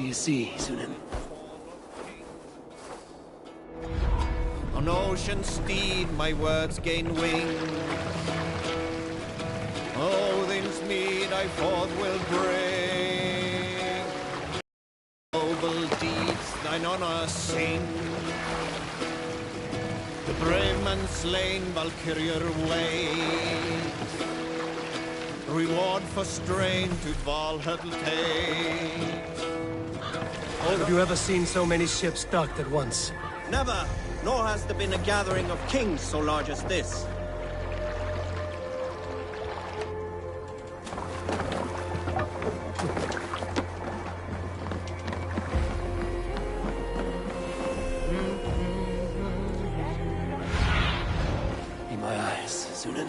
you see, Sunan? On ocean steed my words gain wing. Odin's mead I forth will bring. Noble deeds thine honor sing. The brave man slain Valkyrier wait. Reward for strain to Valhall take. Have you ever seen so many ships docked at once? Never, nor has there been a gathering of kings so large as this. In my eyes, Sunan.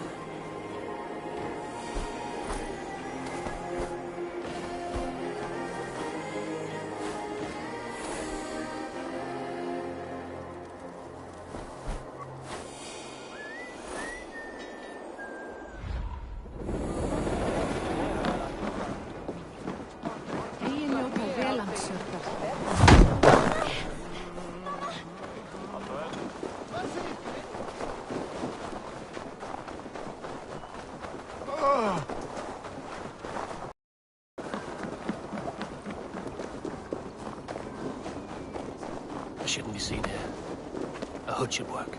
Shouldn't be seen here. A hood should work.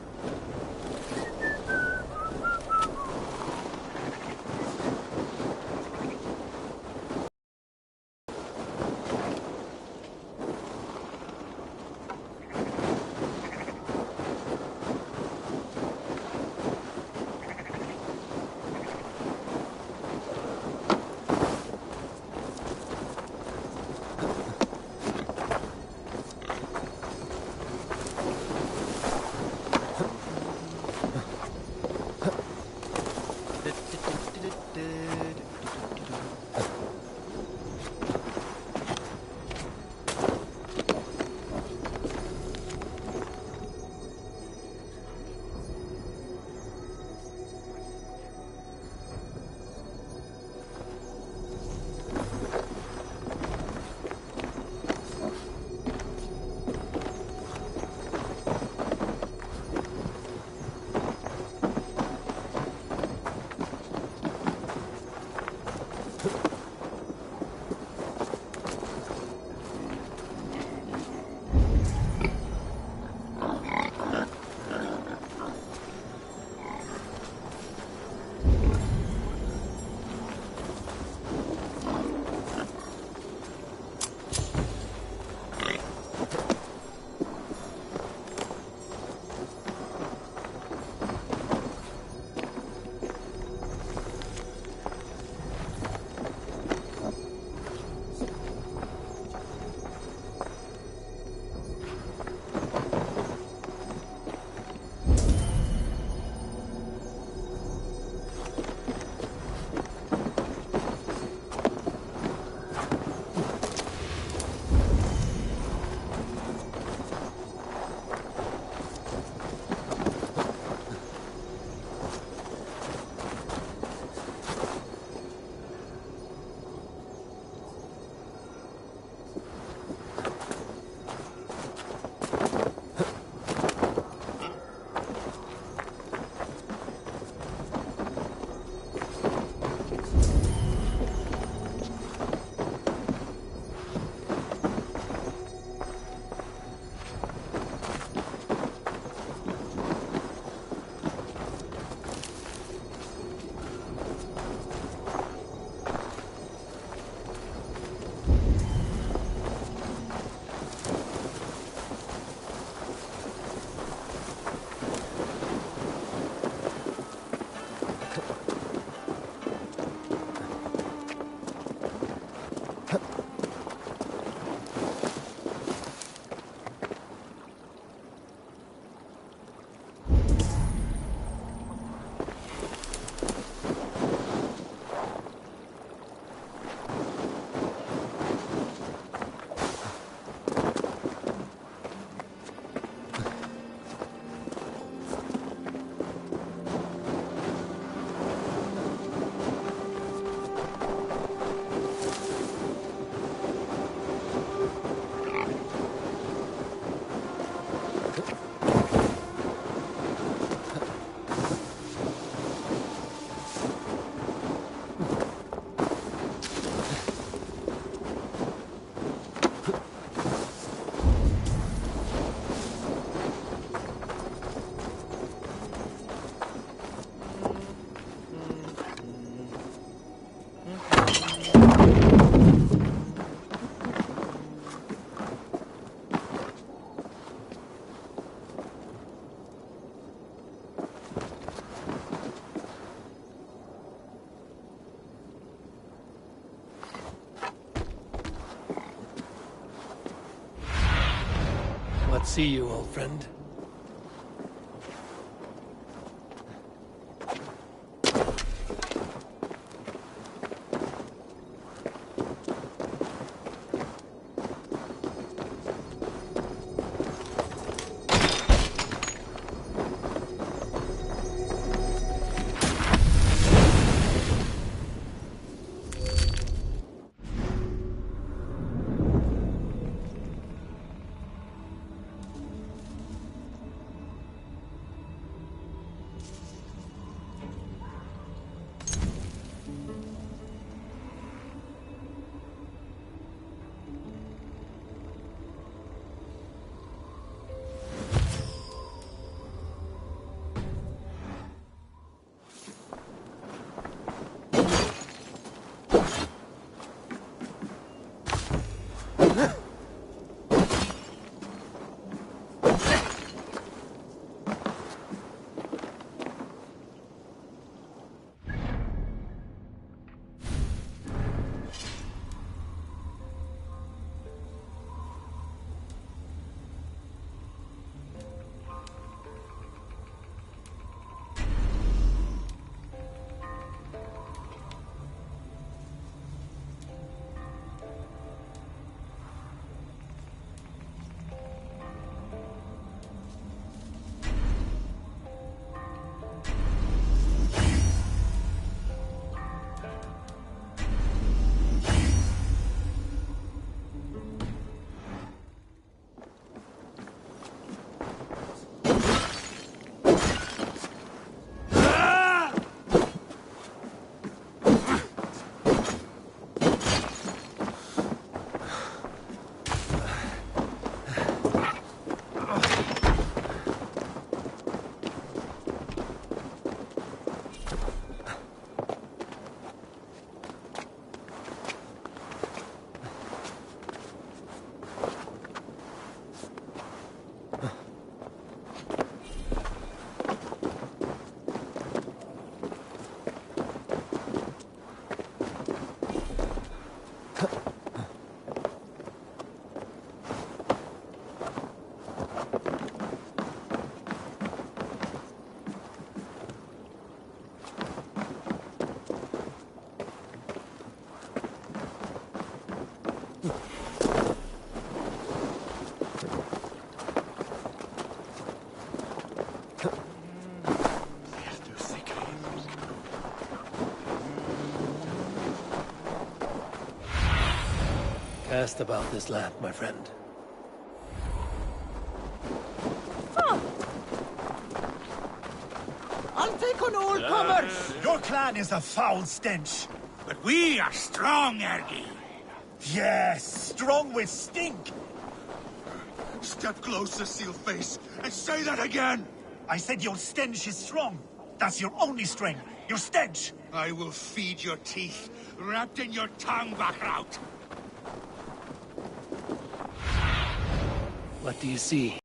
See you, old friend. Cast about this lamp, my friend. I'll take on all comers! Your clan is a foul stench. But we are strong, Ergi. Yes, strong with stink. Step closer, Sealface, and say that again! I said your stench is strong. That's your only strength. Your stench. I will feed your teeth, wrapped in your tongue, Backraut. What do you see?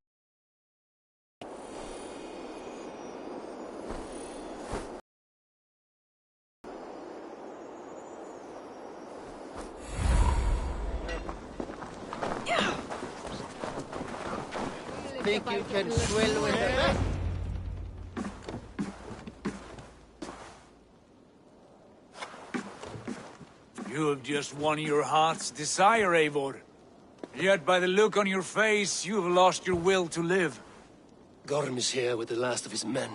Think you can swell with the best? You have just won your heart's desire, Eivor. Yet by the look on your face, you have lost your will to live. Gorm is here with the last of his men.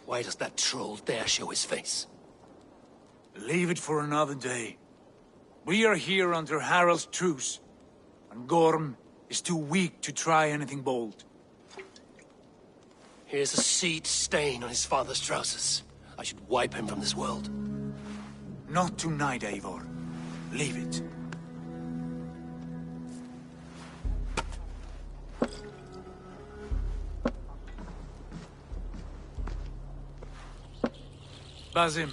Why does that troll dare show his face? Leave it for another day. We are here under Harald's truce, and Gorm is too weak to try anything bold. Here's a seed stain on his father's trousers. I should wipe him from this world. Not tonight, Eivor. Leave it. Basim,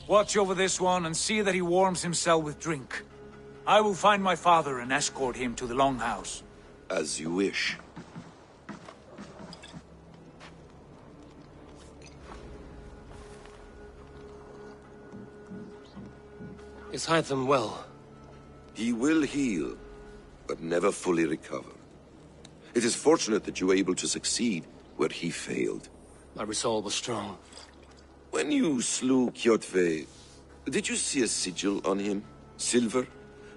watch over this one and see that he warms himself with drink. I will find my father and escort him to the Longhouse. As you wish. Is Hytham well? He will heal, but never fully recover. It is fortunate that you were able to succeed where he failed. My resolve was strong. When you slew Kjotve, did you see a sigil on him? Silver?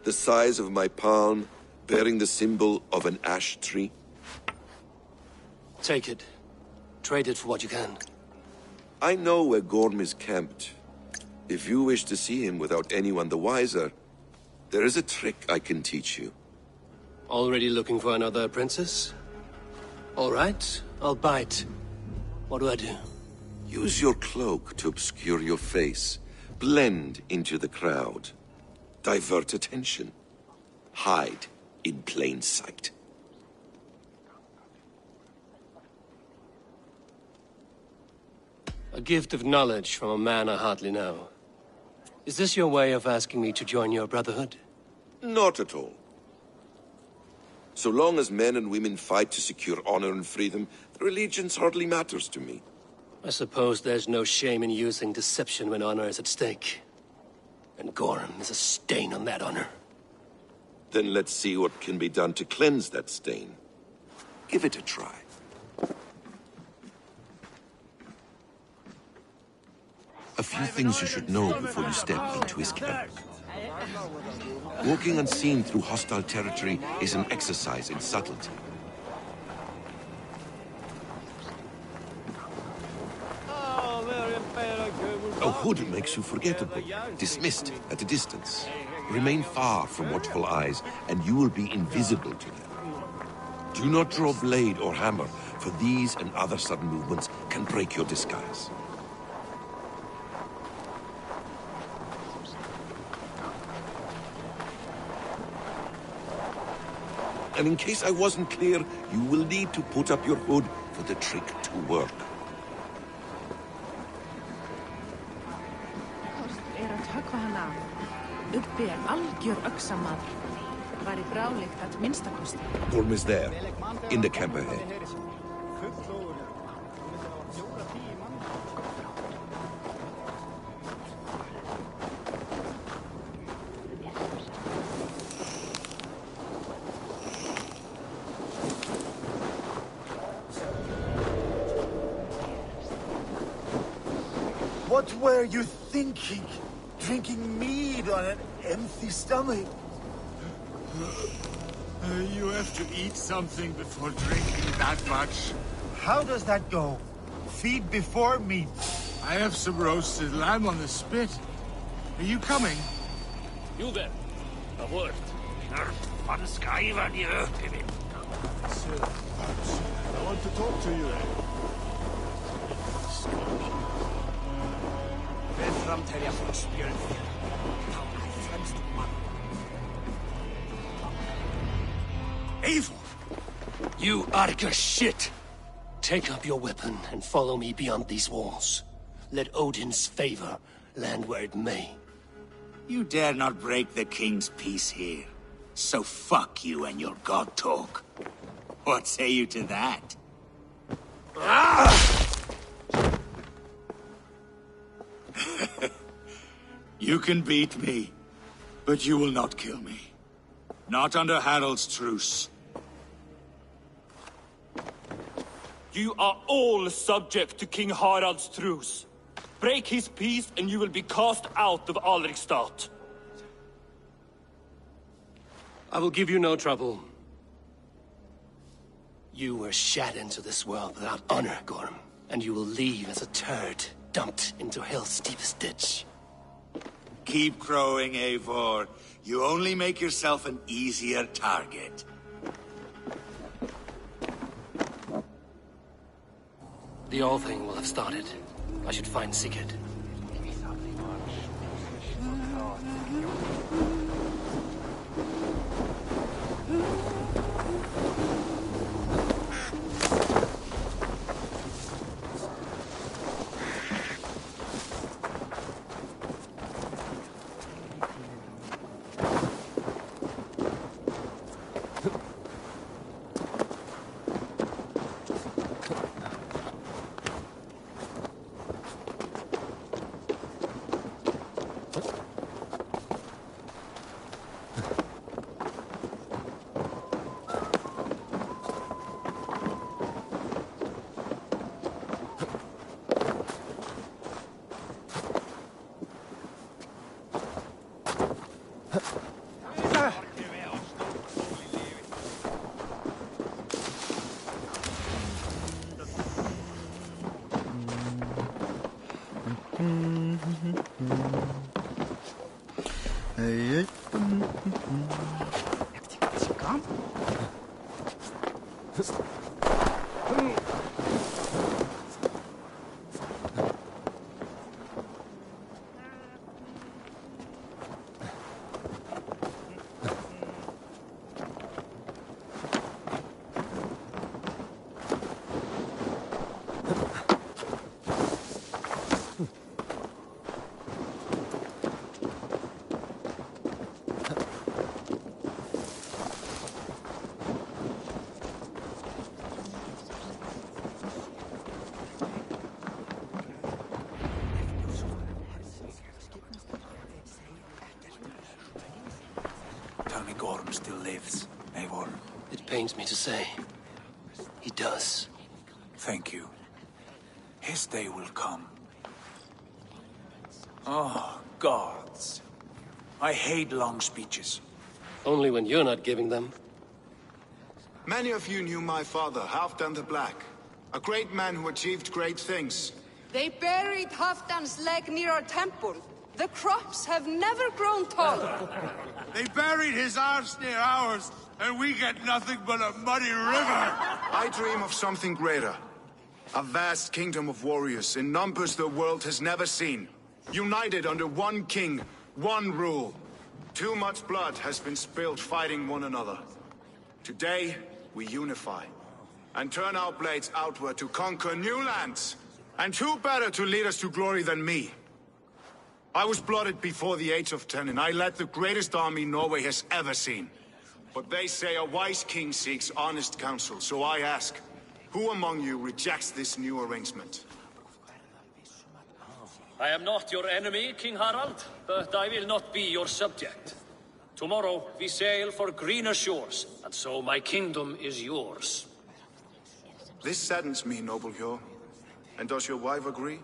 The size of my palm, bearing the symbol of an ash tree? Take it. Trade it for what you can. I know where Gorm is camped. If you wish to see him without anyone the wiser, there is a trick I can teach you. Already looking for another princess? All right, I'll bite. What do I do? Use your cloak to obscure your face. Blend into the crowd. Divert attention. Hide in plain sight. A gift of knowledge from a man I hardly know. Is this your way of asking me to join your brotherhood? Not at all. So long as men and women fight to secure honor and freedom, their allegiance hardly matters to me. I suppose there's no shame in using deception when honor is at stake. And Gorm is a stain on that honor. Then let's see what can be done to cleanse that stain. Give it a try. A few things you should know before you step into his camp. Walking unseen through hostile territory is an exercise in subtlety. A hood makes you forgettable, dismissed at a distance. Remain far from watchful eyes, and you will be invisible to them. Do not draw blade or hammer, for these and other sudden movements can break your disguise. And in case I wasn't clear, you will need to put up your hood for the trick to work. Gorm is there, in the camp ahead. What were you thinking? Drinking mead on an empty stomach? You have to eat something before drinking that much. How does that go? Feed before meat. I have some roasted lamb on the spit. Are you coming? You there. A word. Van Skyver die Ökevin. Sir, I want to talk to you. Vel framtelja frostbjörn. Fremst mann. Eivor! You Archer shit! Take up your weapon and follow me beyond these walls. Let Odin's favor land where it may. You dare not break the king's peace here. So fuck you and your god talk. What say you to that? You can beat me, but you will not kill me. Not under Harald's truce. You are all subject to King Harald's truce. Break his peace and you will be cast out of Alrikstad. I will give you no trouble. You were shat into this world without honor, Gorm, and you will leave as a turd dumped into hell's deepest ditch. Keep crowing, Eivor. You only make yourself an easier target. The All Thing will have started. I should find Sigurd. Tell me Gorm still lives, Eivor. It pains me to say. He does. Thank you. His day will come. Oh, gods. I hate long speeches. Only when you're not giving them. Many of you knew my father, Halfdan the Black. A great man who achieved great things. They buried Halfdan's leg near our temple. The crops have never grown tall. They buried his arse near ours, and we get nothing but a muddy river. I dream of something greater. A vast kingdom of warriors in numbers the world has never seen. United under one king, one rule. Too much blood has been spilled fighting one another. Today, we unify. And turn our blades outward to conquer new lands. And who better to lead us to glory than me? I was blooded before the age of 10, and I led the greatest army Norway has ever seen. But they say a wise king seeks honest counsel, so I ask, who among you rejects this new arrangement? I am not your enemy, King Harald, but I will not be your subject. Tomorrow we sail for greener shores, and so my kingdom is yours. This saddens me, noble Hjor. And does your wife agree?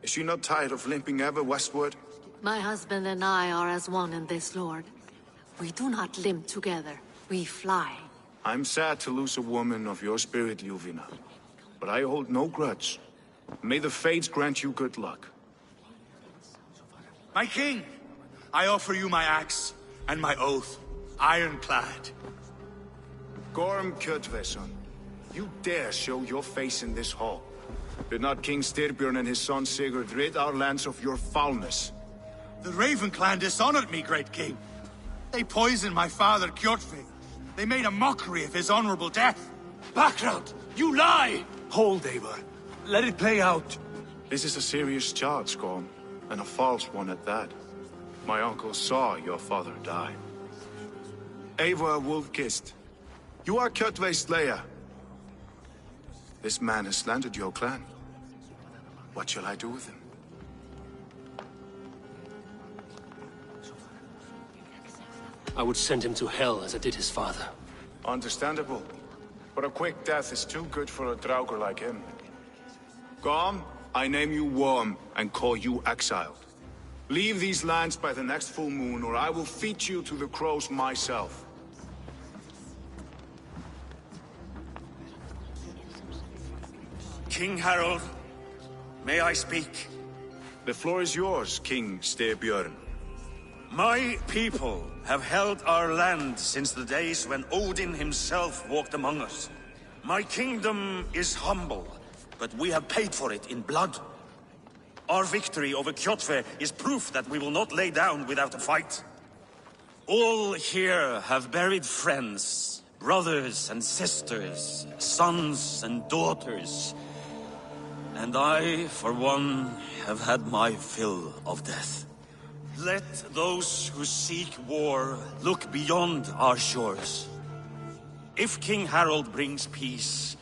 Is she not tired of limping ever westward? My husband and I are as one in this, Lord. We do not limp together. We fly. I'm sad to lose a woman of your spirit, Ljuvina. But I hold no grudge. May the fates grant you good luck. My king, I offer you my axe and my oath, ironclad. Gorm Kjotveson, you dare show your face in this hall. Did not King Styrbjörn and his son Sigurd rid our lands of your foulness? The Raven clan dishonored me, great king. They poisoned my father, Kjotve. They made a mockery of his honorable death. Background! You lie! Hold, Eivor. Let it play out. This is a serious charge, Gorm, and a false one at that. My uncle saw your father die. Eivor Wolf-Kissed, you are Kjotve's slayer. This man has slandered your clan. What shall I do with him? I would send him to hell as I did his father. Understandable. But a quick death is too good for a Draugr like him. Gorm, I name you Worm and call you exiled. Leave these lands by the next full moon, or I will feed you to the crows myself. King Harald, may I speak? The floor is yours, King Styrbjörn. My people have held our land since the days when Odin himself walked among us. My kingdom is humble, but we have paid for it in blood. Our victory over Kjotve is proof that we will not lay down without a fight. All here have buried friends, brothers and sisters, sons and daughters. And I, for one, have had my fill of death. Let those who seek war look beyond our shores. If King Harald brings peace,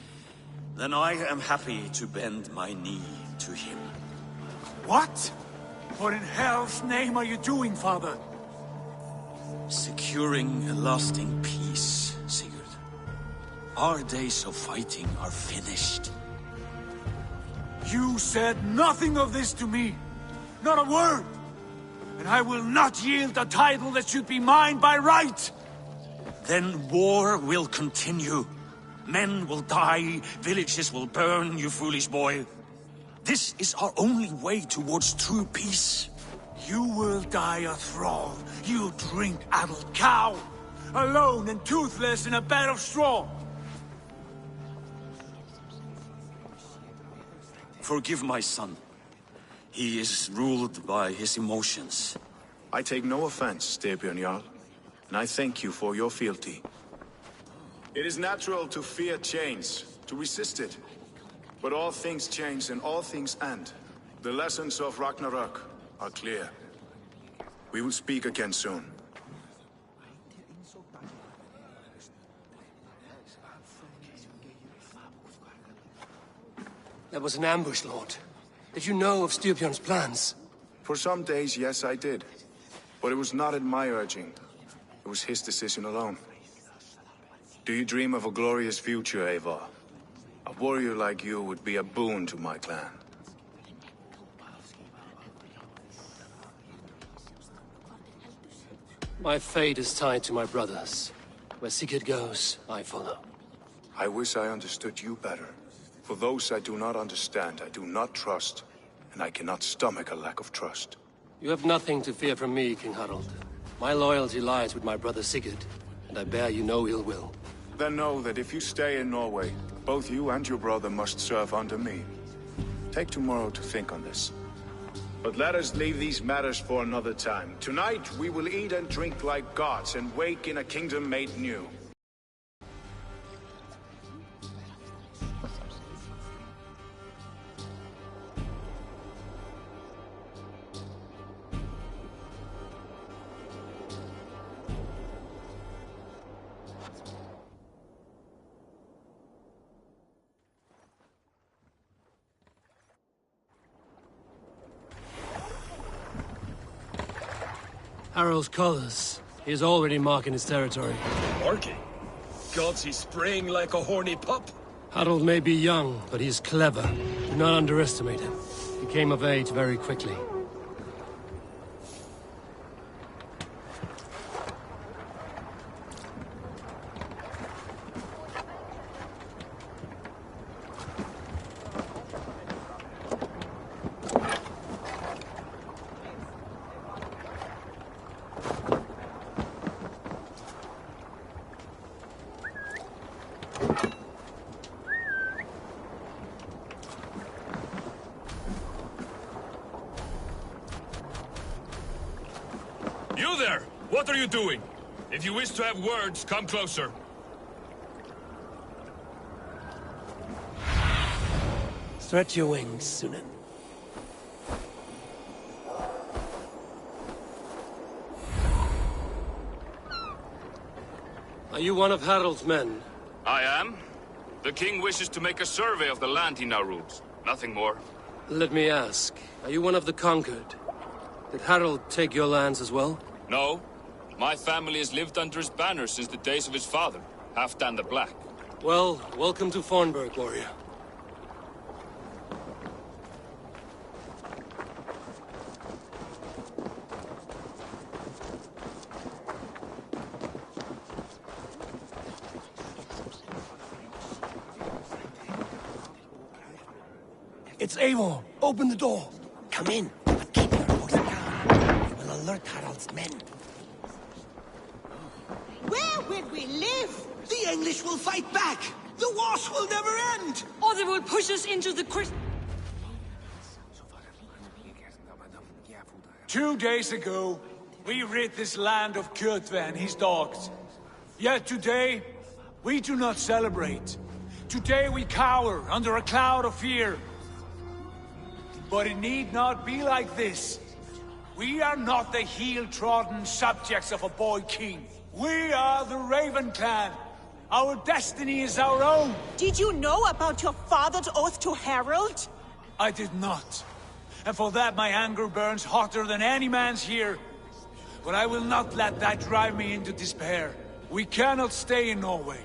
then I am happy to bend my knee to him. What? What in hell's name are you doing, father? Securing a lasting peace, Sigurd. Our days of fighting are finished. You said nothing of this to me. Not a word. And I will not yield a title that should be mine by right. Then war will continue. Men will die, villages will burn, you foolish boy. This is our only way towards true peace. You will die a thrall. You drink addled cow. Alone and toothless in a bed of straw. Forgive my son. He is ruled by his emotions. I take no offense, Styrbjörn Jarl, and I thank you for your fealty. It is natural to fear change, to resist it. But all things change and all things end. The lessons of Ragnarok are clear. We will speak again soon. That was an ambush, Lord. Did you know of Styrbjörn's plans? For some days, yes, I did. But it was not at my urging. It was his decision alone. Do you dream of a glorious future, Eivor? A warrior like you would be a boon to my clan. My fate is tied to my brothers. Where Sigurd goes, I follow. I wish I understood you better. For those I do not understand, I do not trust, and I cannot stomach a lack of trust. You have nothing to fear from me, King Harald. My loyalty lies with my brother Sigurd, and I bear you no ill will. Then know that if you stay in Norway, both you and your brother must serve under me. Take tomorrow to think on this. But let us leave these matters for another time. Tonight we will eat and drink like gods and wake in a kingdom made new. Harald's colors. He is already marking his territory. Marking? Gods, he's spraying like a horny pup. Harald may be young, but he's clever. Do not underestimate him. He came of age very quickly. You there! What are you doing? If you wish to have words, come closer. Stretch your wings, Sunan. Are you one of Harald's men? I am. The king wishes to make a survey of the land he now rules. Nothing more. Let me ask, are you one of the conquered? Did Harald take your lands as well? No. My family has lived under his banner since the days of his father, Halfdan the Black. Well, welcome to Fornburg, warrior. It's Eivor. Open the door. Come in, but keep your voice down. We will alert Harald's men. Where will we live? The English will fight back! The wars will never end! Or they will push us into the 2 days ago, we rid this land of Kjotve and his dogs. Yet today, we do not celebrate. Today we cower under a cloud of fear. But it need not be like this. We are not the heel-trodden subjects of a boy king. We are the Raven clan. Our destiny is our own. Did you know about your father's oath to Harald? I did not. And for that my anger burns hotter than any man's here. But I will not let that drive me into despair. We cannot stay in Norway.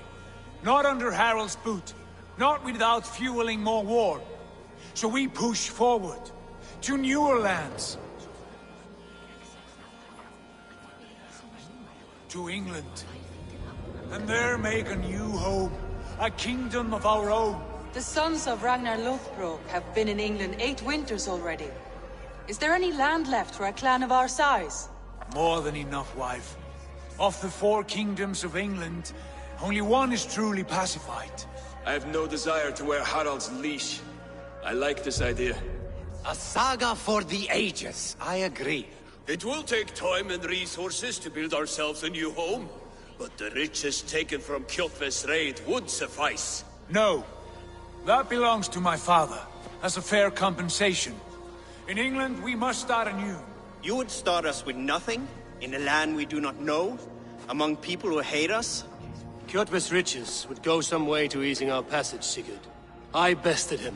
Not under Harald's boot. Not without fueling more war. So we push forward to newer lands. To England. And there make a new home. A kingdom of our own. The sons of Ragnar Lothbrok have been in England 8 winters already. Is there any land left for a clan of our size? More than enough, wife. Of the 4 kingdoms of England, only one is truly pacified. I have no desire to wear Harald's leash. I like this idea. A saga for the ages. I agree. It will take time and resources to build ourselves a new home, but the riches taken from Kjotve's raid would suffice. No. That belongs to my father, as a fair compensation. In England, we must start anew. You would start us with nothing? In a land we do not know? Among people who hate us? Kjotve's riches would go some way to easing our passage, Sigurd. I bested him.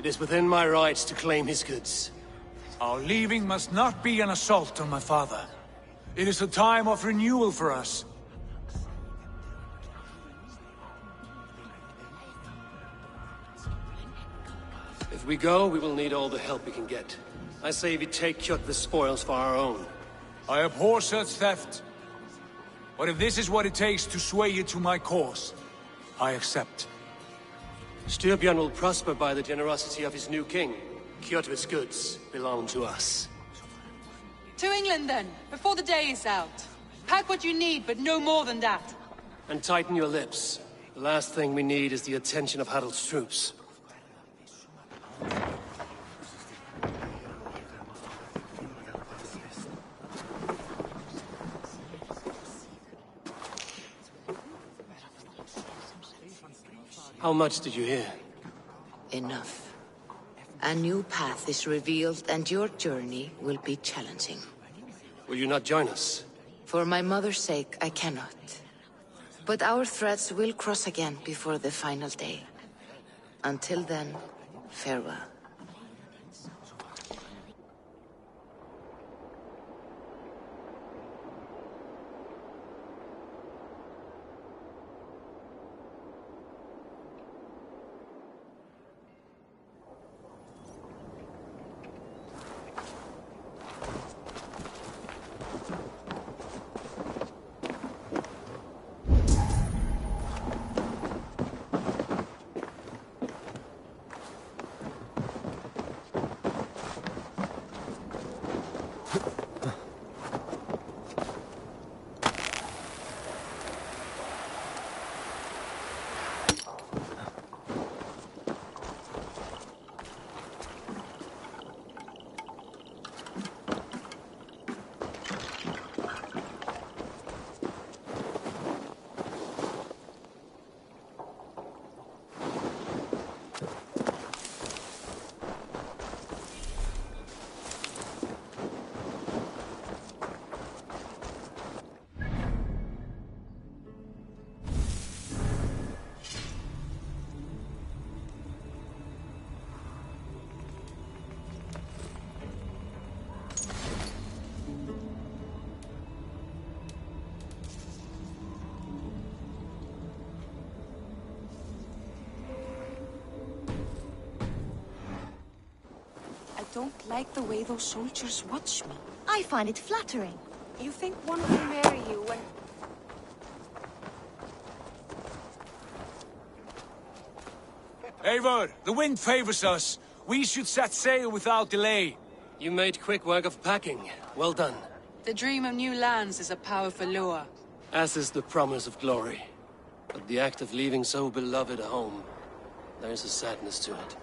It is within my rights to claim his goods. Our leaving must not be an assault on my father. It is a time of renewal for us. If we go, we will need all the help we can get. I say we take Kjotve's spoils for our own. I abhor such theft. But if this is what it takes to sway you to my cause, I accept. Styrbjörn will prosper by the generosity of his new king. Kjotve's goods belong to us. To England then, before the day is out. Pack what you need, but no more than that. And tighten your lips. The last thing we need is the attention of Harald's troops. How much did you hear? Enough. A new path is revealed, and your journey will be challenging. Will you not join us? For my mother's sake, I cannot. But our threads will cross again before the final day. Until then, farewell. I don't like the way those soldiers watch me. I find it flattering. You think one will marry you when... Eivor, the wind favors us. We should set sail without delay. You made quick work of packing. Well done. The dream of new lands is a powerful lure. As is the promise of glory. But the act of leaving so beloved a home, there is a sadness to it.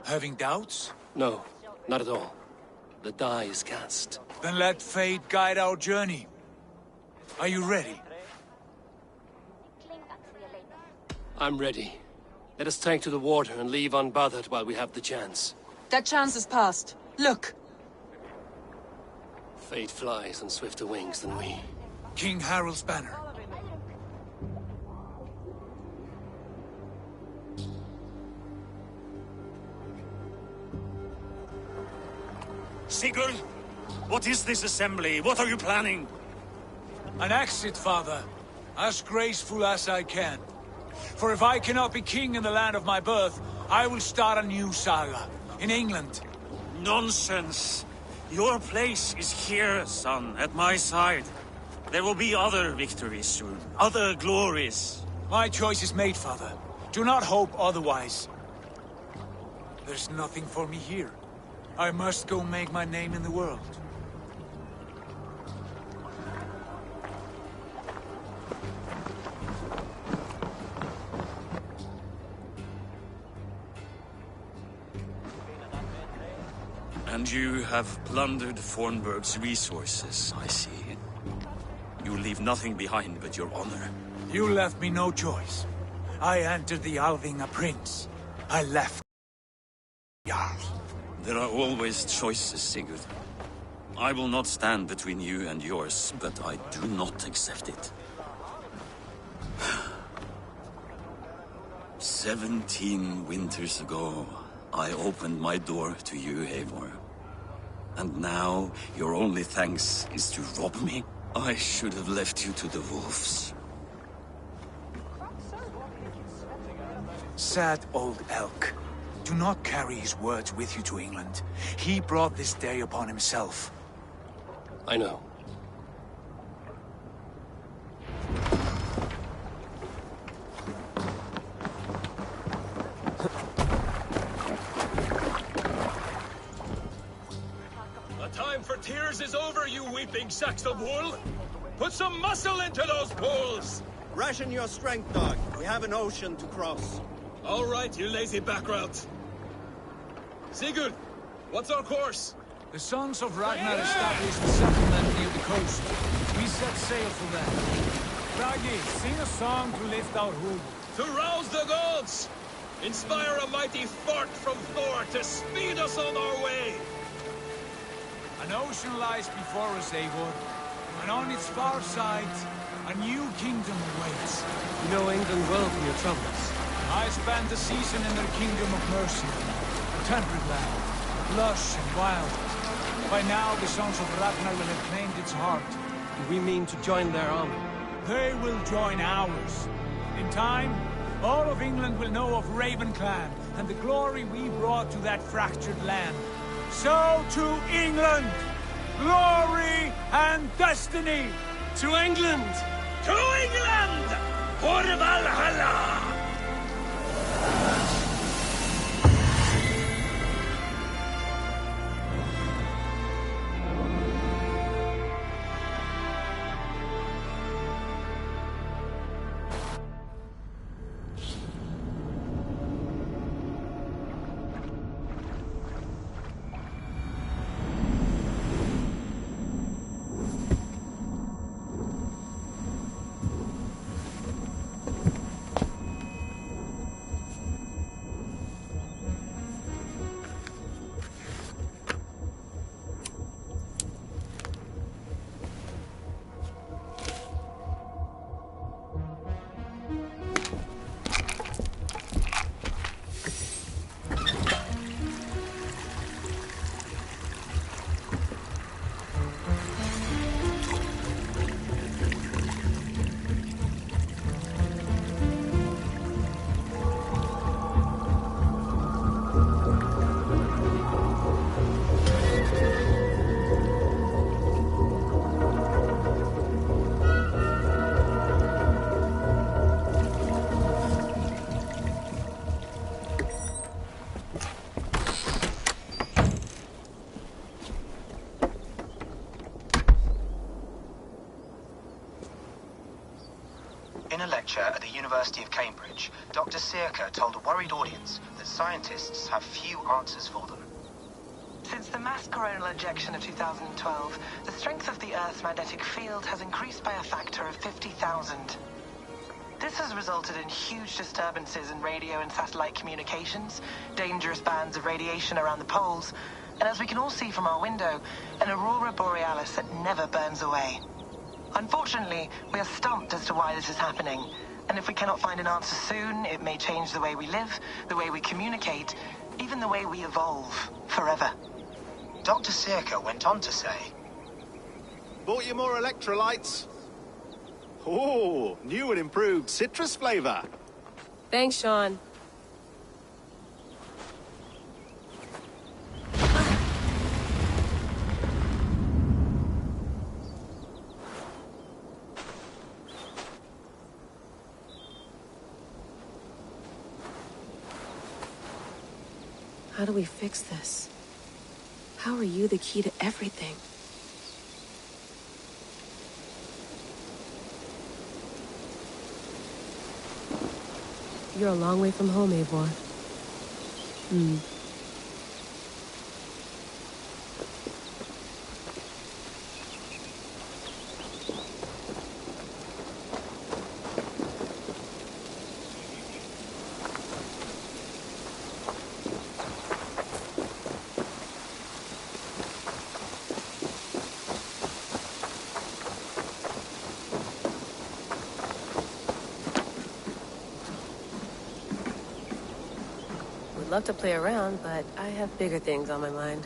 Having doubts? No, not at all. The die is cast. Then let fate guide our journey. Are you ready? I'm ready. Let us take to the water and leave unbothered while we have the chance. That chance is past. Look! Fate flies on swifter wings than we. King Harald's banner. Sigurd, what is this assembly? What are you planning? An exit, father. As graceful as I can. For if I cannot be king in the land of my birth, I will start a new saga. In England. Nonsense. Your place is here, son, at my side. There will be other victories soon. Other glories. My choice is made, father. Do not hope otherwise. There's nothing for me here. I must go make my name in the world. And you have plundered Fornburg's resources, I see. You leave nothing behind but your honor. You left me no choice. I entered the Alving a prince. I left Jarl. There are always choices, Sigurd. I will not stand between you and yours, but I do not accept it. 17 winters ago, I opened my door to you, Eivor. And now, your only thanks is to rob me? I should have left you to the wolves. Sad old elk. Do not carry his words with you to England. He brought this day upon himself. I know. The time for tears is over, you weeping sacks of wool! Put some muscle into those bulls! Ration your strength, dog. We have an ocean to cross. All right, you lazy backrout. Sigurd, what's our course? The sons of Ragnar established a settlement near the coast. We set sail for them. Raggi, sing a song to lift our hood. To rouse the gods! Inspire a mighty fart from Thor to speed us on our way! An ocean lies before us, Eivor, and on its far side, a new kingdom awaits. You know England well from your travels. I spent a season in their kingdom of mercy, a temperate land, lush and wild. By now, the sons of Ragnar will have claimed its heart. Do we mean to join their army? They will join ours. In time, all of England will know of Ravenclan and the glory we brought to that fractured land. So to England! Glory and destiny! To England! To England! For Valhalla! In a lecture at the University of Cambridge, Dr. Sirka told a worried audience that scientists have few answers for them. Since the mass coronal ejection of 2012, the strength of the Earth's magnetic field has increased by a factor of 50,000. This has resulted in huge disturbances in radio and satellite communications, dangerous bands of radiation around the poles, and as we can all see from our window, an aurora borealis that never burns away. Unfortunately, we are stumped as to why this is happening, and if we cannot find an answer soon, it may change the way we live, the way we communicate, even the way we evolve, forever. Dr. Sirka went on to say, Bought you more electrolytes? Oh, new and improved citrus flavor. Thanks, Sean. How do we fix this? How are you the key to everything? You're a long way from home, Eivor. Love to play around, but I have bigger things on my mind.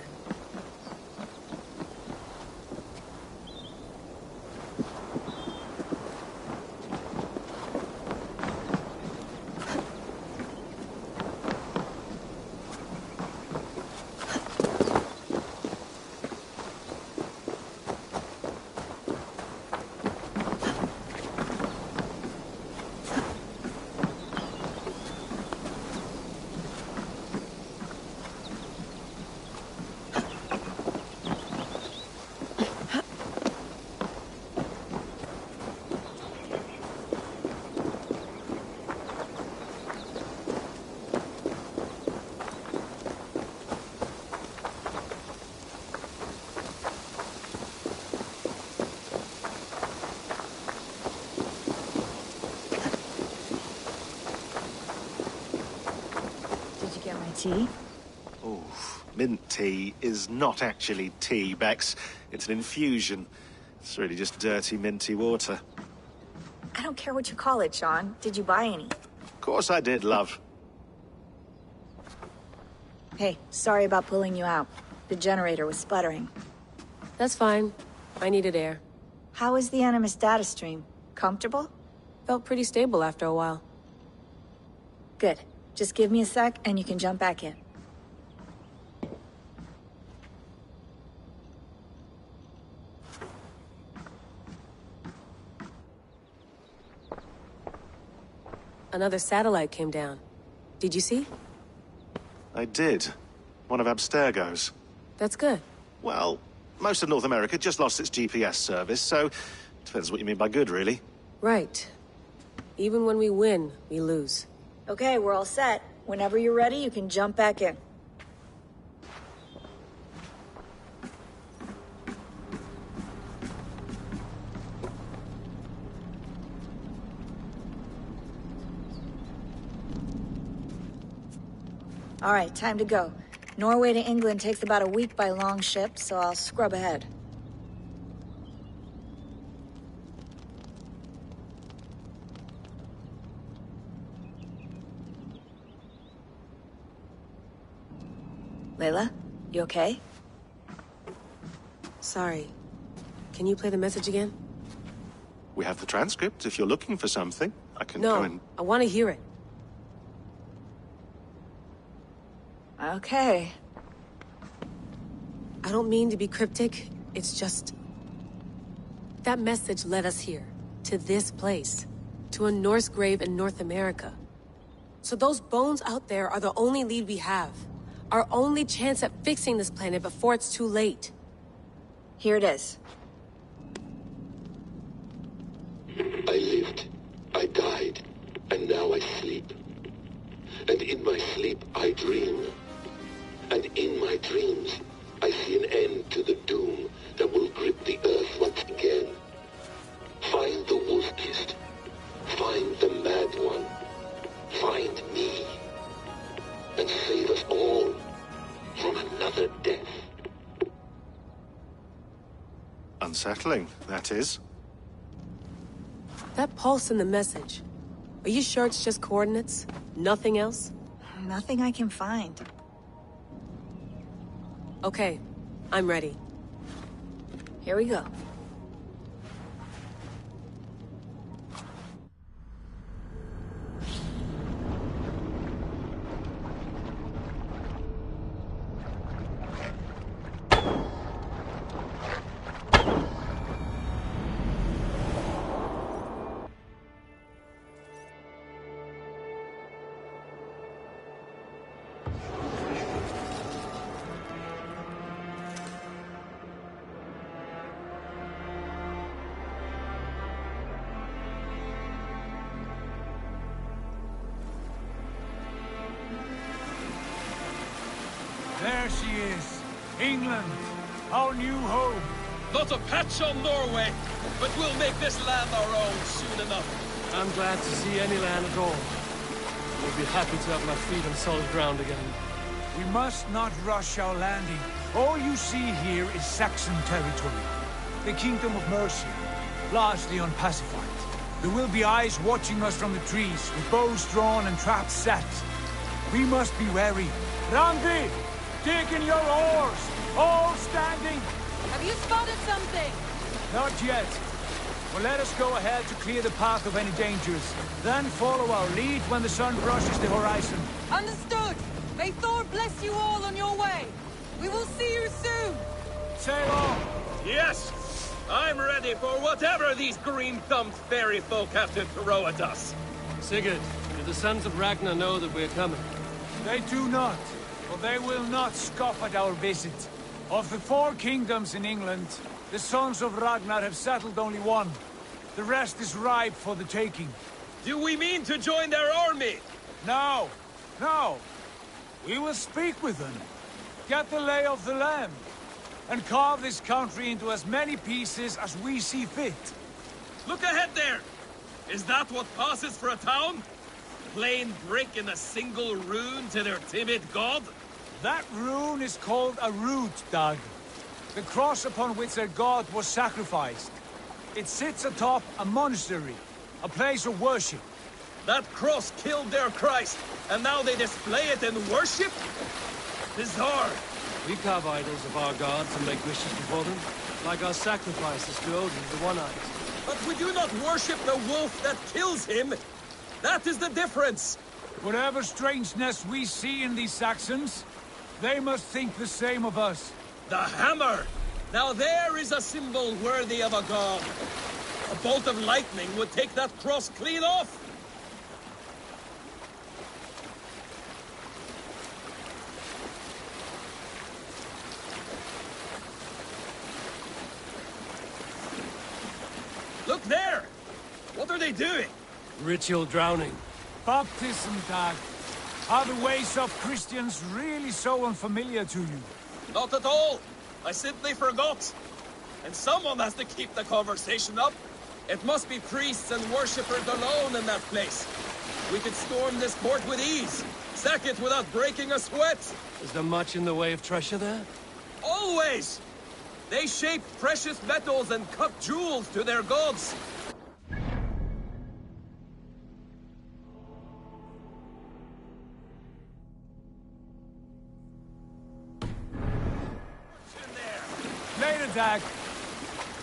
Tea? Oh, mint tea is not actually tea, Bex. It's an infusion. It's really just dirty, minty water. I don't care what you call it, Sean. Did you buy any? Of course I did, love. Hey, sorry about pulling you out. The generator was sputtering. That's fine. I needed air. How is the Animus data stream? Comfortable? Felt pretty stable after a while. Good. Just give me a sec, and you can jump back in. Another satellite came down. Did you see? I did. One of Abstergo's. That's good. Well, most of North America just lost its GPS service, so depends what you mean by good, really. Right. Even when we win, we lose. Okay, we're all set. Whenever you're ready, you can jump back in. All right, time to go. Norway to England takes about a week by long ship, so I'll scrub ahead. Layla, you okay? Sorry. Can you play the message again? We have the transcript. If you're looking for something, I can No, go and... I want to hear it. Okay. I don't mean to be cryptic. It's just... That message led us here. To this place. To a Norse grave in North America. So those bones out there are the only lead we have. Our only chance at fixing this planet before it's too late. Here it is. I lived, I died, and now I sleep. And in my sleep I dream. And in my dreams I see an end to the doom that will grip the earth once again. Find the wolf-kissed. Find the mad one. Find me. And save us all from another death. Unsettling, that is. That pulse in the message. Are you sure it's just coordinates? Nothing else? Nothing I can find. Okay, I'm ready. Here we go. There she is. England, our new home. Not a patch on Norway, but we'll make this land our own soon enough. I'm glad to see any land at all. I'll be happy to have my feet on solid ground again. We must not rush our landing. All you see here is Saxon territory. The Kingdom of Mercia, largely unpacified. There will be eyes watching us from the trees, with bows drawn and traps set. We must be wary. Randi! Dig in your oars! All standing! Have you spotted something? Not yet. Well, let us go ahead to clear the path of any dangers. Then follow our lead when the sun brushes the horizon. Understood! May Thor bless you all on your way! We will see you soon! Sail on! Yes! I'm ready for whatever these green-thumbed fairy folk have to throw at us. Sigurd, do the sons of Ragnar know that we're coming? They do not, but they will not scoff at our visit. Of the 4 kingdoms in England, the sons of Ragnar have settled only one. The rest is ripe for the taking. Do we mean to join their army? No, no. We will speak with them, get the lay of the land, and carve this country into as many pieces as we see fit. Look ahead there! Is that what passes for a town? Plain brick in a single rune to their timid god? That rune is called a root, Dag. The cross upon which their god was sacrificed. It sits atop a monastery, a place of worship. That cross killed their Christ, and now they display it in worship? Bizarre. We carve idols of our gods and make wishes before them, like our sacrifices to Odin, the One-Eyed. But we do not worship the wolf that kills him. That is the difference. Whatever strangeness we see in these Saxons, they must think the same of us. The hammer! Now there is a symbol worthy of a god. A bolt of lightning would take that cross clean off. Look there! What are they doing? Ritual drowning. Baptism, Dag. Are the ways of Christians really so unfamiliar to you? Not at all. I simply forgot. And someone has to keep the conversation up. It must be priests and worshippers alone in that place. We could storm this port with ease. Sack it without breaking a sweat. Is there much in the way of treasure there? Always! They shape precious metals and cut jewels to their gods. Later, Dag.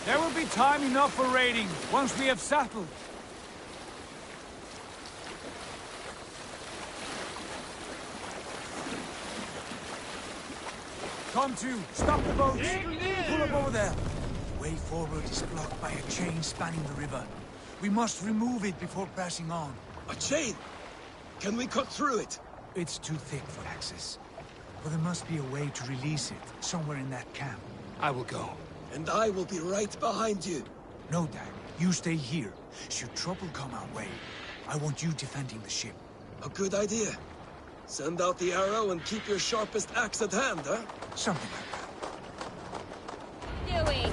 There will be time enough for raiding, once we have settled. Come to, stop the boats. Pull up over there. The way forward is blocked by a chain spanning the river. We must remove it before pressing on. A chain? Can we cut through it? It's too thick for access. But there must be a way to release it, somewhere in that camp. I will go. And I will be right behind you. No, Dag. You stay here. Should trouble come our way, I want you defending the ship. A good idea. Send out the arrow and keep your sharpest axe at hand, huh? Something like that. Doing.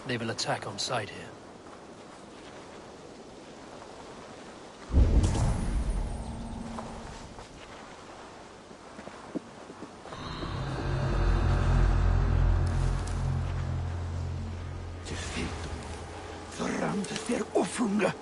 They will attack on sight here. Verdammte Veröffnung!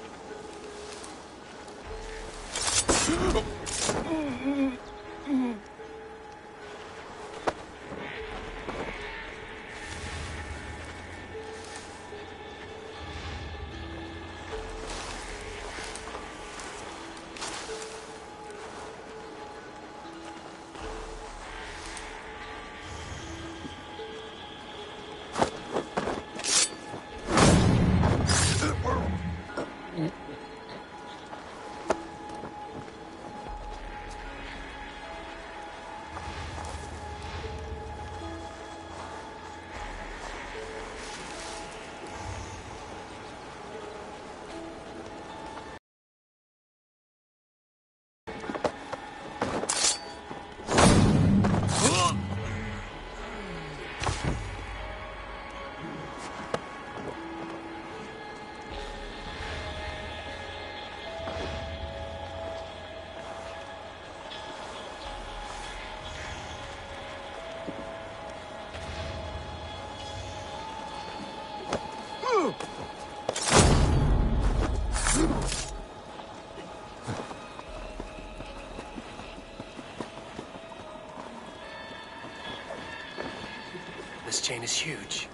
This chain is huge,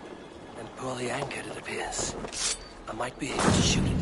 and poorly anchored, it appears. I might be able to shoot it.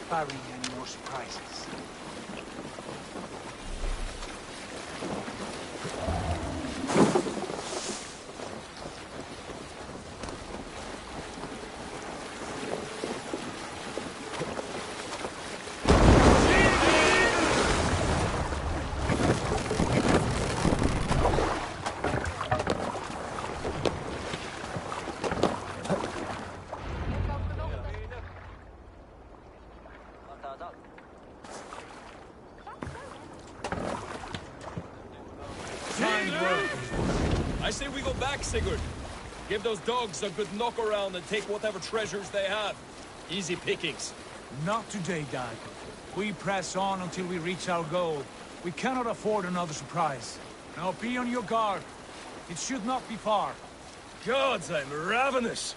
Barring any more surprises. I say we go back, Sigurd. Give those dogs a good knock around and take whatever treasures they have. Easy pickings. Not today, Dag. We press on until we reach our goal. We cannot afford another surprise. Now be on your guard. It should not be far. Gods, I'm ravenous.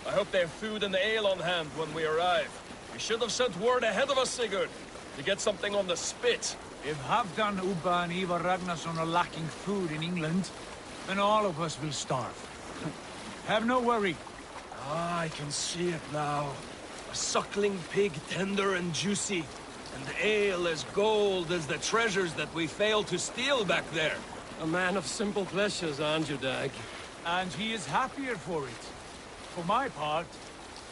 I hope they have food and ale on hand when we arrive. We should have sent word ahead of us, Sigurd, to get something on the spit. If Halfdan, Ubba and Ivar Ragnarsson are lacking food in England, then all of us will starve. Have no worry. Ah, I can see it now. A suckling pig, tender and juicy. And ale as gold as the treasures that we failed to steal back there. A man of simple pleasures, aren't you, Dag? And he is happier for it. For my part,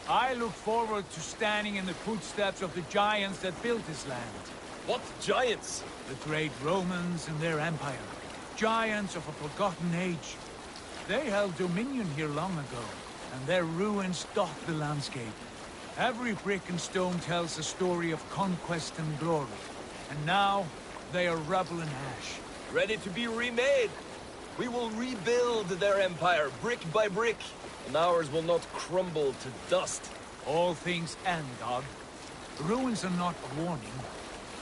I look forward to standing in the footsteps of the giants that built this land. What giants? The great Romans and their empire. Giants of a forgotten age. They held dominion here long ago, and their ruins dot the landscape. Every brick and stone tells a story of conquest and glory. And now, they are rubble and ash. Ready to be remade. We will rebuild their empire, brick by brick, and ours will not crumble to dust. All things end, Dog. The ruins are not a warning.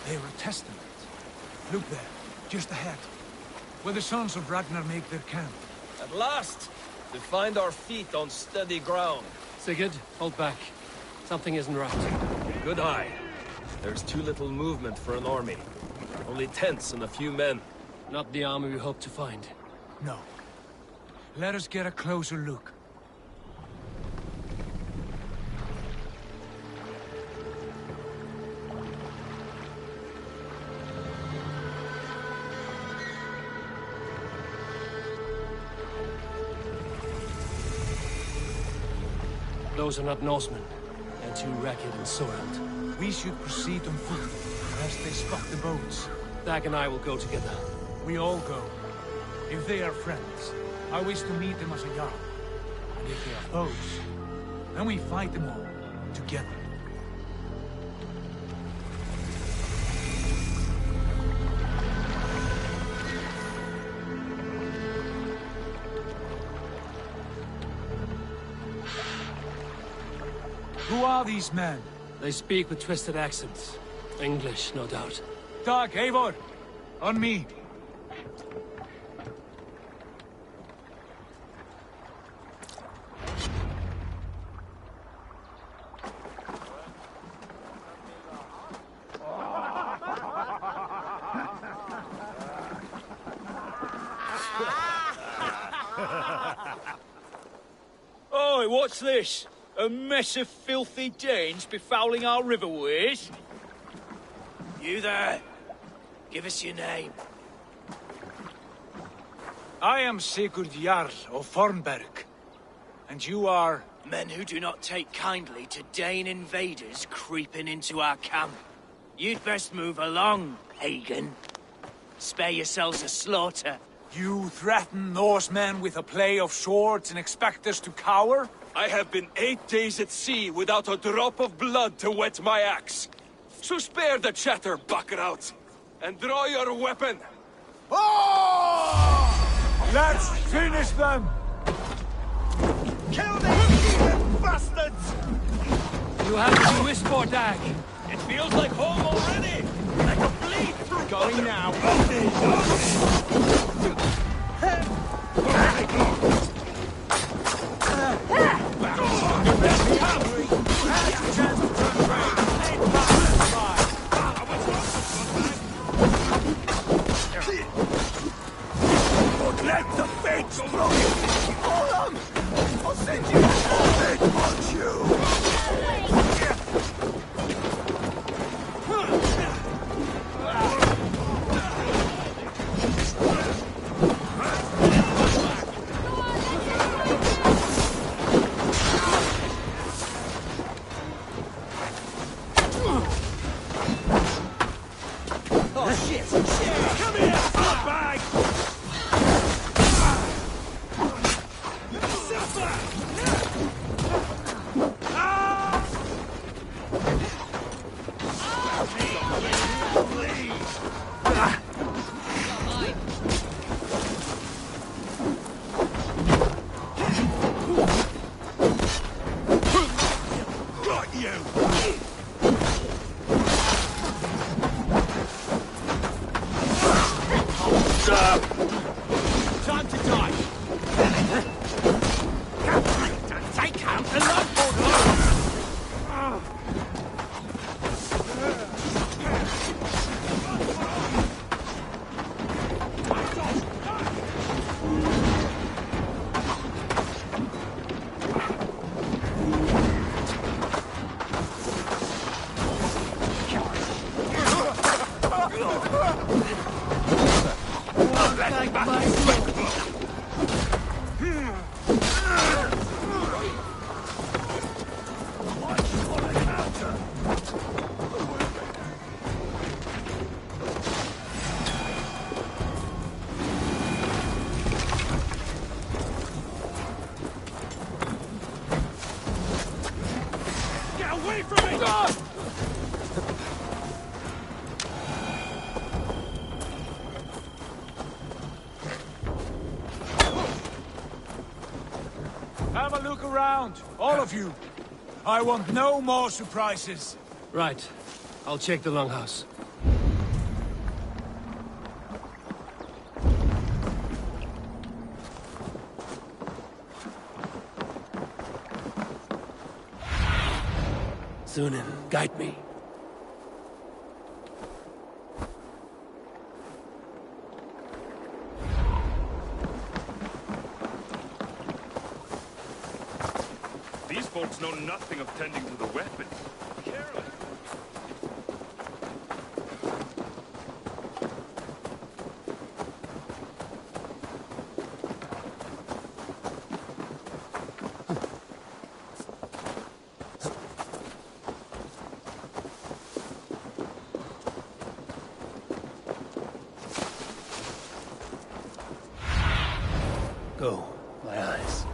They are a testament. Look there, just ahead, where the sons of Ragnar make their camp. At last! To find our feet on steady ground. Sigurd, hold back. Something isn't right. Good eye. There's too little movement for an army. Only tents and a few men. Not the army we hope to find. No. Let us get a closer look. Those are not Norsemen. They're too ragged and soiled. We should proceed on foot, lest they spot the boats. Dag and I will go together. We all go. If they are friends, I wish to meet them as a Jarl. And if they are foes, then we fight them all, together. Who are these men? They speak with twisted accents. English, no doubt. Dag, Eivor! On me! what's this? A mess of filthy Danes befouling our riverways? You there. Give us your name. I am Sigurd Jarl of Fornberg. And you are... Men who do not take kindly to Dane invaders creeping into our camp. You'd best move along, pagan. Spare yourselves a slaughter. You threaten Norsemen with a play of swords and expect us to cower? I have been 8 days at sea without a drop of blood to wet my axe. So spare the chatter, buckerout, and draw your weapon. Oh! Let's finish them! Kill these heathen bastards! You have to whisper, Dag. It feels like home already! I can bleed through Going now. Let the fates throw you! Hold on! I'll send you! They want you! Oh shit! Shit! Come here! Bag! Time to die! Take out the longboard load! Get away from me! Have a look around, all of you. I want no more surprises. Right. I'll check the longhouse. Sunan, guide me. These folks know nothing of tending to the weapons. Careless. Go, my eyes.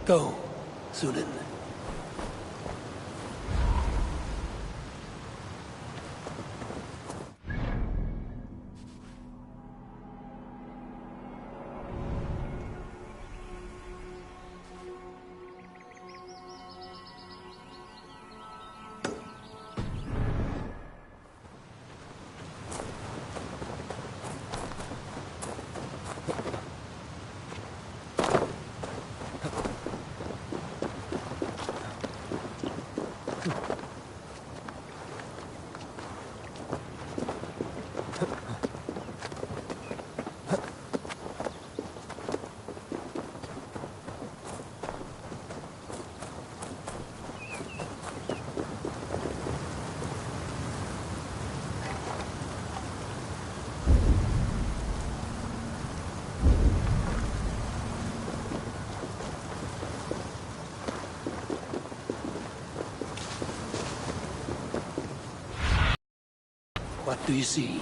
Go, Sunan. do you see?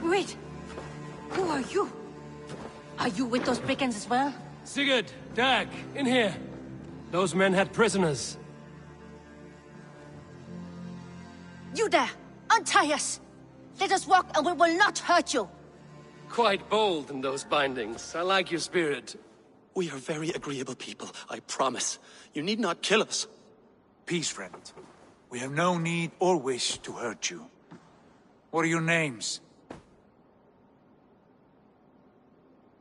Wait! Who are you? Are you with those brigands as well? Sigurd, Dag, in here. Those men had prisoners. You there! Untie us! Let us walk and we will not hurt you! Quite bold in those bindings. I like your spirit. We are very agreeable people, I promise. You need not kill us. Peace, friend. We have no need or wish to hurt you. What are your names?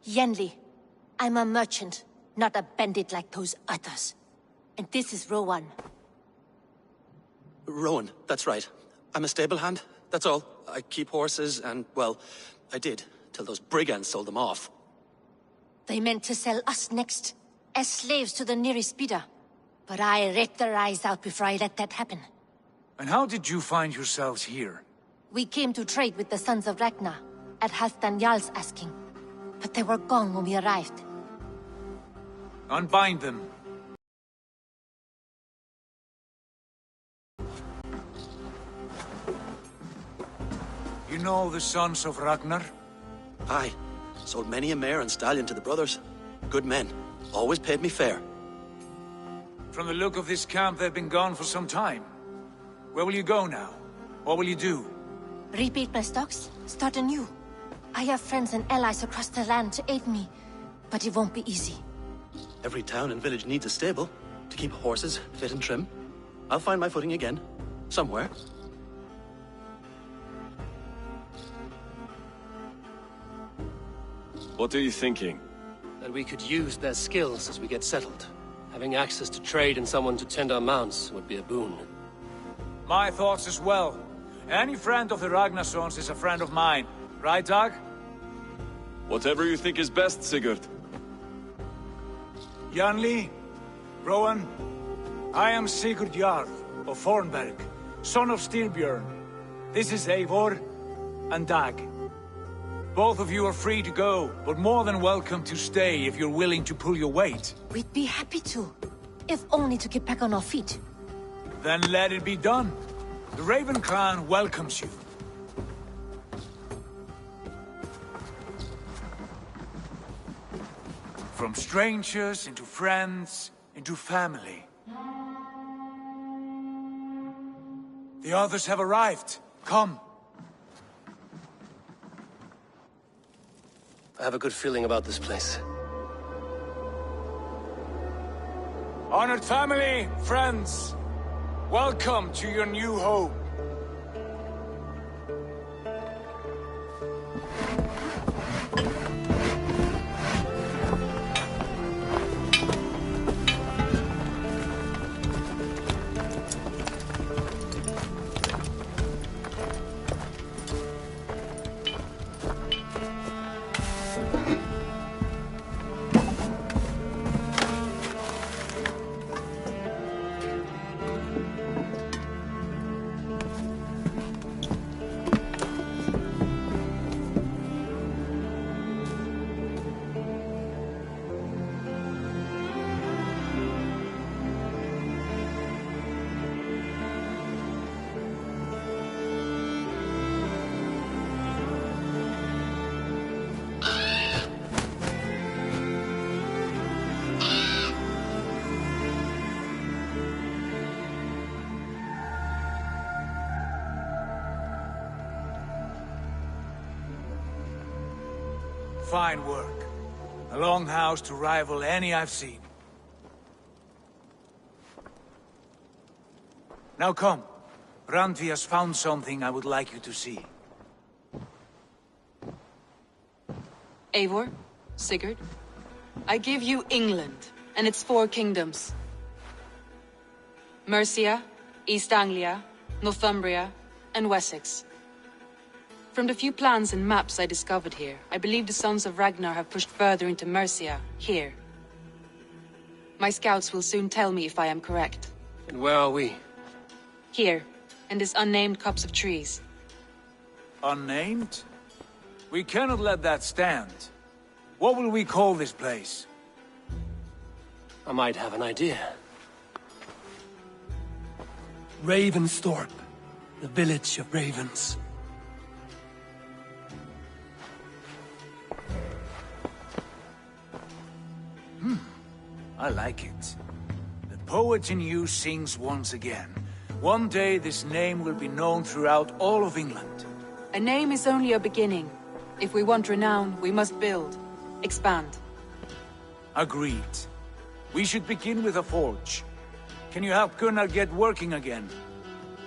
Yenli. I'm a merchant, not a bandit like those others. And this is Rowan. Rowan, that's right. I'm a stable hand, that's all. I keep horses and, well, I did, till those brigands sold them off. They meant to sell us next, as slaves to the nearest bidder. But I ripped their eyes out before I let that happen. And how did you find yourselves here? We came to trade with the Sons of Ragnar. at Halfdan Jarl's asking. But they were gone when we arrived. Unbind them. You know the sons of Ragnar? Aye. Sold many a mare and stallion to the brothers. Good men. Always paid me fair. From the look of this camp, they've been gone for some time. Where will you go now? What will you do? Rebuild my stocks, start anew. I have friends and allies across the land to aid me, but it won't be easy. Every town and village needs a stable to keep horses fit and trim. I'll find my footing again. Somewhere. What are you thinking? That we could use their skills as we get settled. Having access to trade and someone to tend our mounts would be a boon. My thoughts as well. Any friend of the Ragnarsons is a friend of mine. Right, Dag? Whatever you think is best, Sigurd. Janli, Rowan, I am Sigurd Jarl of Fornberg, son of Styrbjörn. This is Eivor and Dag. Both of you are free to go, but more than welcome to stay if you're willing to pull your weight. We'd be happy to, if only to get back on our feet. Then let it be done. The Raven clan welcomes you. From strangers into friends, into family. The others have arrived. Come. I have a good feeling about this place. Honored family, friends, welcome to your new home. Fine work. A longhouse to rival any I've seen. Now come. Randvi has found something I would like you to see. Eivor, Sigurd, I give you England and its 4 kingdoms. Mercia, East Anglia, Northumbria, and Wessex. From the few plans and maps I discovered here, I believe the Sons of Ragnar have pushed further into Mercia, here. My scouts will soon tell me if I am correct. And where are we? Here, in this unnamed copse of trees. Unnamed? We cannot let that stand. What will we call this place? I might have an idea. Ravensthorpe, the village of ravens. I like it. The poet in you sings once again. One day this name will be known throughout all of England. A name is only a beginning. If we want renown, we must build. Expand. Agreed. We should begin with a forge. Can you help Gunnar get working again?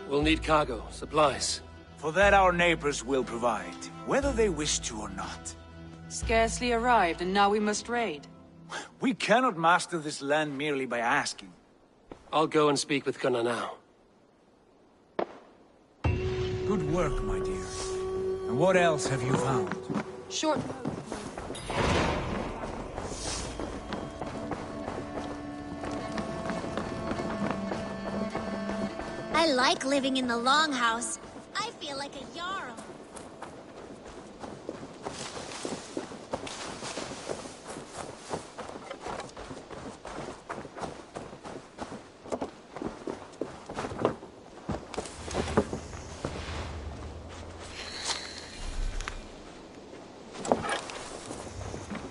We'll need cargo, supplies. For that our neighbors will provide, whether they wish to or not. Scarcely arrived, and now we must raid. We cannot master this land merely by asking. I'll go and speak with Gunnar now. Good work, my dear. And what else have you found? Short... I like living in the Longhouse. I feel like a Jarl.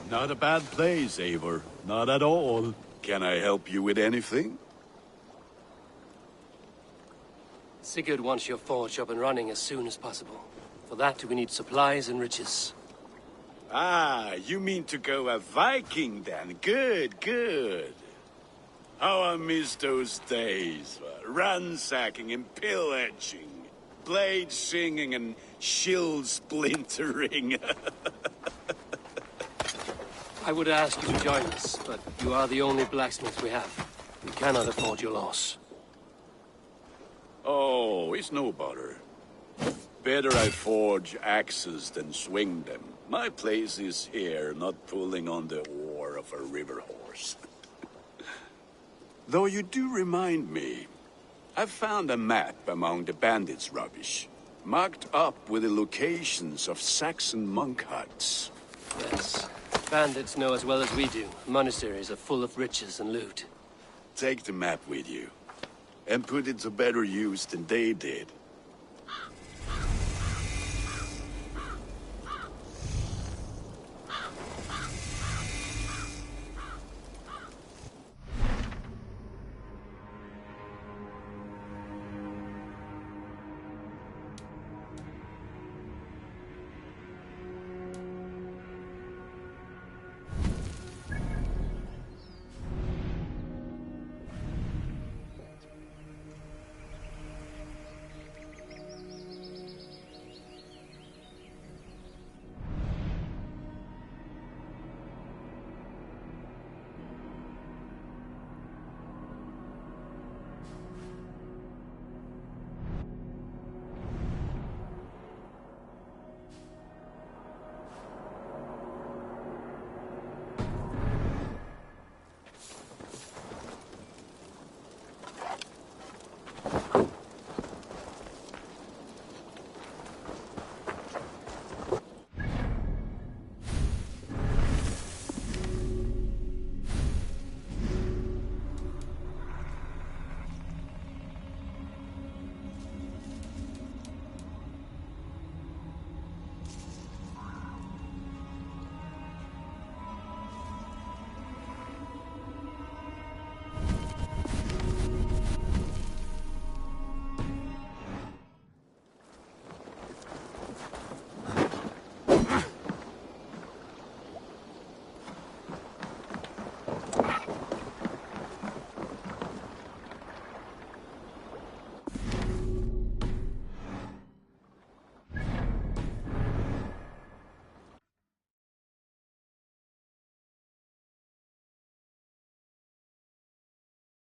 Not a bad place, Eivor. Not at all. Can I help you with anything? Sigurd wants your forge up and running as soon as possible. For that, we need supplies and riches. Ah, you mean to go a Viking then? Good, good. How I miss those days. Ransacking and pillaging. Blade singing and shield splintering. I would ask you to join us, but you are the only blacksmith we have. We cannot afford your loss. Oh, it's no bother. Better I forge axes than swing them. My place is here, not pulling on the oar of a river horse. Though you do remind me, I found a map among the bandits' rubbish, marked up with the locations of Saxon monk huts. Yes. Bandits know as well as we do. Monasteries are full of riches and loot. Take the map with you, and put it to better use than they did.